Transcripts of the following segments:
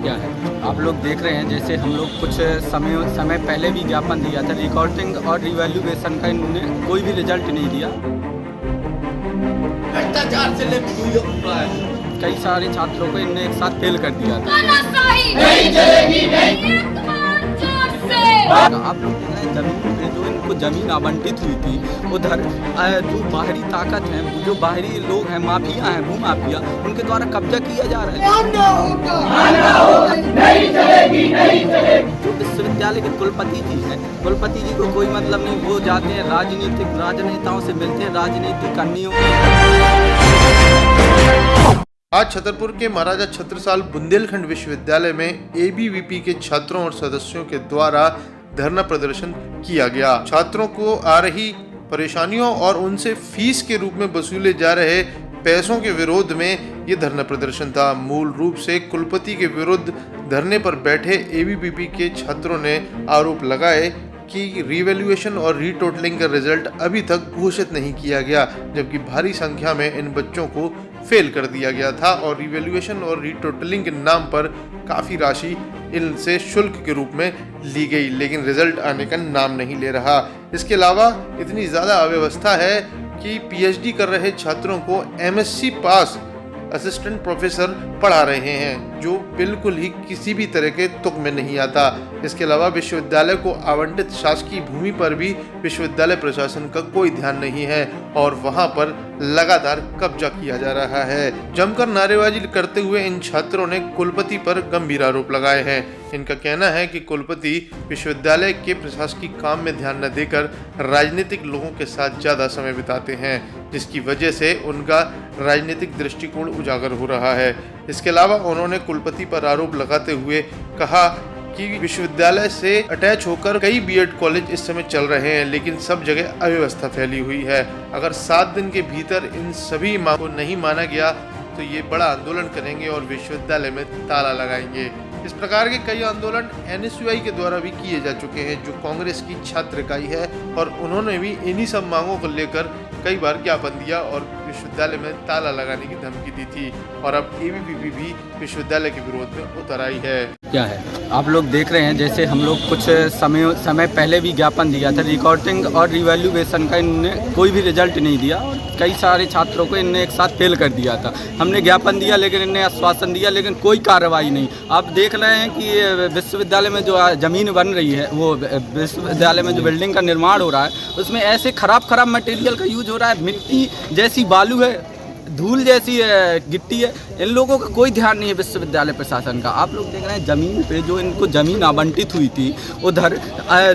क्या है? आप लोग देख रहे हैं, जैसे हम लोग कुछ समय पहले भी ज्ञापन दिया था, रिकॉर्डिंग और रिवैल्यूएशन का इन्होंने कोई भी रिजल्ट नहीं दिया। भ्रष्टाचार से कई सारे छात्रों को इनने एक साथ फेल कर दिया था। नहीं चलेगी, नहीं। आप लोग देख रहे हैं, जमीन पे जो इनको जमीन आवंटित हुई थी, उधर जो बाहरी ताकत है, जो बाहरी लोग हैं, माफिया हैं, भूमाफिया, उनके द्वारा कब्जा किया जा रहा है। नहीं चलेगी, नहीं चलेगी। जो विश्वविद्यालय के कुलपति जी हैं, कुलपति जी को कोई मतलब नहीं, वो जाते हैं राजनेताओं से मिलते हैं, राजनीतिक कर्मियों। आज छतरपुर के महाराजा छत्रसाल बुंदेलखंड विश्वविद्यालय में एबीवीपी के छात्रों और सदस्यों के द्वारा धरना प्रदर्शन किया गया। छात्रों को आ रही परेशानियों और उनसे फीस के रूप में वसूले जा रहे पैसों के विरोध में ये धरना प्रदर्शन था। मूल रूप से कुलपति के विरुद्ध धरने पर बैठे एबीवीपी के छात्रों ने आरोप लगाए कि रिवैल्यूएशन और रीटोटलिंग का रिजल्ट अभी तक घोषित नहीं किया गया, जबकि भारी संख्या में इन बच्चों को फेल कर दिया गया था और रिवैल्यूएशन और रीटोटलिंग के नाम पर काफ़ी राशि इनसे शुल्क के रूप में ली गई, लेकिन रिजल्ट आने का नाम नहीं ले रहा। इसके अलावा इतनी ज़्यादा अव्यवस्था है कि पीएचडी कर रहे छात्रों को एमएससी पास असिस्टेंट प्रोफेसर पढ़ा रहे हैं, जो बिल्कुल ही किसी भी तरह के तुक में नहीं आता। इसके अलावा विश्वविद्यालय को आवंटित शासकीय भूमि पर भी विश्वविद्यालय प्रशासन का कोई ध्यान नहीं है और वहां पर लगातार कब्जा किया जा रहा है। जमकर नारेबाजी करते हुए इन छात्रों ने कुलपति पर गंभीर आरोप लगाए हैं। इनका कहना है कि कुलपति विश्वविद्यालय के प्रशासकीय काम में ध्यान न देकर राजनीतिक लोगों के साथ ज़्यादा समय बिताते हैं, जिसकी वजह से उनका राजनीतिक दृष्टिकोण उजागर हो रहा है। इसके अलावा उन्होंने कुलपति पर आरोप लगाते हुए कहा कि विश्वविद्यालय से अटैच होकर कई बीएड कॉलेज इस समय चल रहे हैं, लेकिन सब जगह अव्यवस्था फैली हुई है। अगर 7 दिन के भीतर इन सभी मांगों को नहीं माना गया तो ये बड़ा आंदोलन करेंगे और विश्वविद्यालय में ताला लगाएंगे। इस प्रकार के कई आंदोलन एनएसयूआई के द्वारा भी किए जा चुके हैं, जो कांग्रेस की छात्र इकाई है, और उन्होंने भी इन्हीं सब मांगों को लेकर कई बार ज्ञापन दिया और विश्वविद्यालय में ताला लगाने की धमकी दी थी, और अब एबीवीपी भी विश्वविद्यालय के विरोध में उतर आई है। क्या है? आप लोग देख रहे हैं, जैसे हम लोग कुछ समय पहले भी ज्ञापन दिया था, रिकॉर्डिंग और रिवैल्यूएशन का इन्होंने कोई भी रिजल्ट नहीं दिया और कई सारे छात्रों को इनने एक साथ फेल कर दिया था। हमने ज्ञापन दिया, लेकिन इन्हें आश्वासन दिया, लेकिन कोई कार्रवाई नहीं। आप देख रहे हैं कि विश्वविद्यालय में जो ज़मीन बन रही है, वो विश्वविद्यालय में जो बिल्डिंग का निर्माण हो रहा है, उसमें ऐसे खराब मटेरियल का यूज हो रहा है। मिट्टी जैसी बालू है, धूल जैसी गिट्टी है। इन लोगों का कोई ध्यान नहीं है विश्वविद्यालय प्रशासन का। आप लोग देख रहे हैं, ज़मीन पे जो इनको ज़मीन आवंटित हुई थी, उधर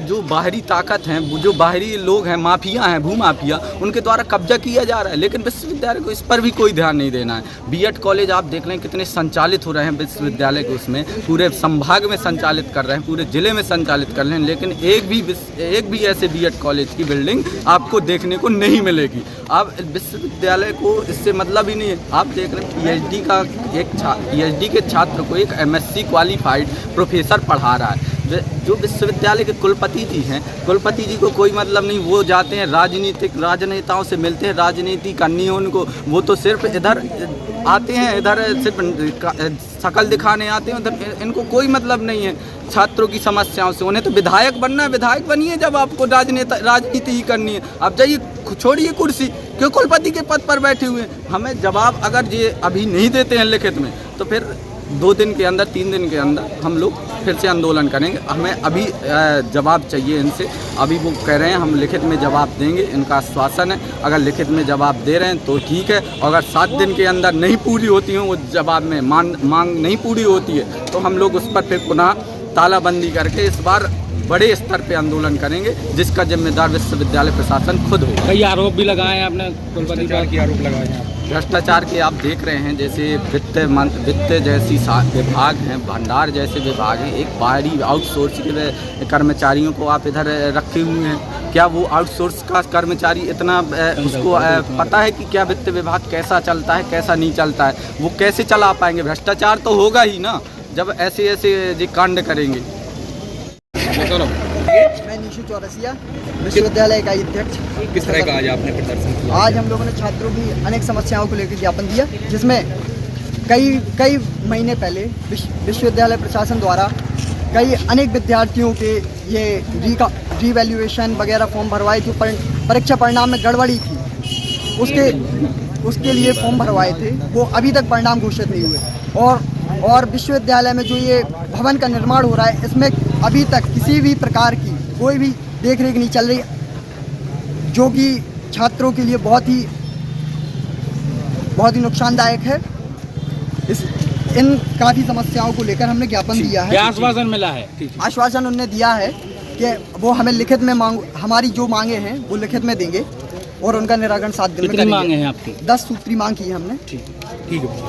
जो बाहरी ताकत हैं, जो बाहरी लोग हैं, माफिया हैं, भूमाफिया, उनके द्वारा कब्जा किया जा रहा है, लेकिन विश्वविद्यालय को इस पर भी कोई ध्यान नहीं देना है। बीएड कॉलेज आप देख रहे हैं कितने संचालित हो रहे हैं विश्वविद्यालय के, उसमें पूरे संभाग में संचालित कर रहे हैं, पूरे ज़िले में संचालित कर रहे हैं, लेकिन एक भी ऐसे बीएड कॉलेज की बिल्डिंग आपको देखने को नहीं मिलेगी। अब विश्वविद्यालय को इससे मतलब ही नहीं है। आप देख रहे हैं, पीएचडी के छात्र को एक एमएससी क्वालिफाइड प्रोफेसर पढ़ा रहा है। जो विश्वविद्यालय के कुलपति जी हैं, कुलपति जी को कोई मतलब नहीं, वो जाते हैं राजनेताओं से मिलते हैं, राजनीति करनी है उनको। वो तो सिर्फ इधर आते हैं, इधर सिर्फ शकल दिखाने आते हैं, उधर इनको कोई मतलब नहीं है छात्रों की समस्याओं से। उन्हें तो विधायक बनना है, विधायक बनिए जब आपको राजनीति ही करनी है। अब जाइए, छोड़िए कुर्सी, क्यों कुलपति के पद पर बैठे हुए हैं। हमें जवाब अगर ये अभी नहीं देते हैं लिखित में, तो फिर 2 दिन के अंदर, 3 दिन के अंदर हम लोग फिर से आंदोलन करेंगे। हमें अभी जवाब चाहिए इनसे। अभी वो कह रहे हैं हम लिखित में जवाब देंगे, इनका आश्वासन है। अगर लिखित में जवाब दे रहे हैं तो ठीक है, अगर 7 दिन के अंदर नहीं पूरी होती हैं वो जवाब में मांग नहीं पूरी होती है, तो हम लोग उस पर फिर पुनः तालाबंदी करके इस बार बड़े स्तर पे आंदोलन करेंगे, जिसका जिम्मेदार विश्वविद्यालय प्रशासन खुद हो। कई आरोप भी लगाए हैं आपने, कुलपति पर की आरोप लगाए हैं। भ्रष्टाचार के आप देख रहे हैं, जैसे वित्त जैसी विभाग हैं, भंडार जैसे विभाग हैं, एक बाहरी आउटसोर्स के कर्मचारियों को आप इधर रखे हुए हैं। क्या वो आउटसोर्स का कर्मचारी इतना उसको पता है कि क्या वित्त विभाग कैसा चलता है, कैसा नहीं चलता है? वो कैसे चला पाएंगे? भ्रष्टाचार तो होगा ही ना जब ऐसे कांड करेंगे। मैं निशु चौरसिया, विश्वविद्यालय का अध्यक्ष। किस तरह का आज आपने प्रदर्शन किया? आज हम लोगों ने छात्रों की अनेक समस्याओं को लेकर ज्ञापन दिया, जिसमें कई महीने पहले विश्वविद्यालय प्रशासन द्वारा कई अनेक विद्यार्थियों के ये रीवैल्यूएशन वगैरह फॉर्म भरवाए जो परीक्षा परिणाम में गड़बड़ी थी, उसके लिए फॉर्म भरवाए थे, वो अभी तक परिणाम घोषित नहीं हुए। और विश्वविद्यालय में जो ये भवन का निर्माण हो रहा है, इसमें अभी तक किसी भी प्रकार की कोई भी देख रेख नहीं चल रही, जो कि छात्रों के लिए बहुत ही नुकसानदायक है। इन काफ़ी समस्याओं को लेकर हमने ज्ञापन दिया है। क्या आश्वासन मिला है? आश्वासन उन्होंने दिया है कि वो हमें लिखित में हमारी जो मांगे हैं वो लिखित में देंगे और उनका निराकरण 7 दिन में करेंगे। मांगे हैं आपकी? 10 सूत्री मांग की है हमने। ठीक है।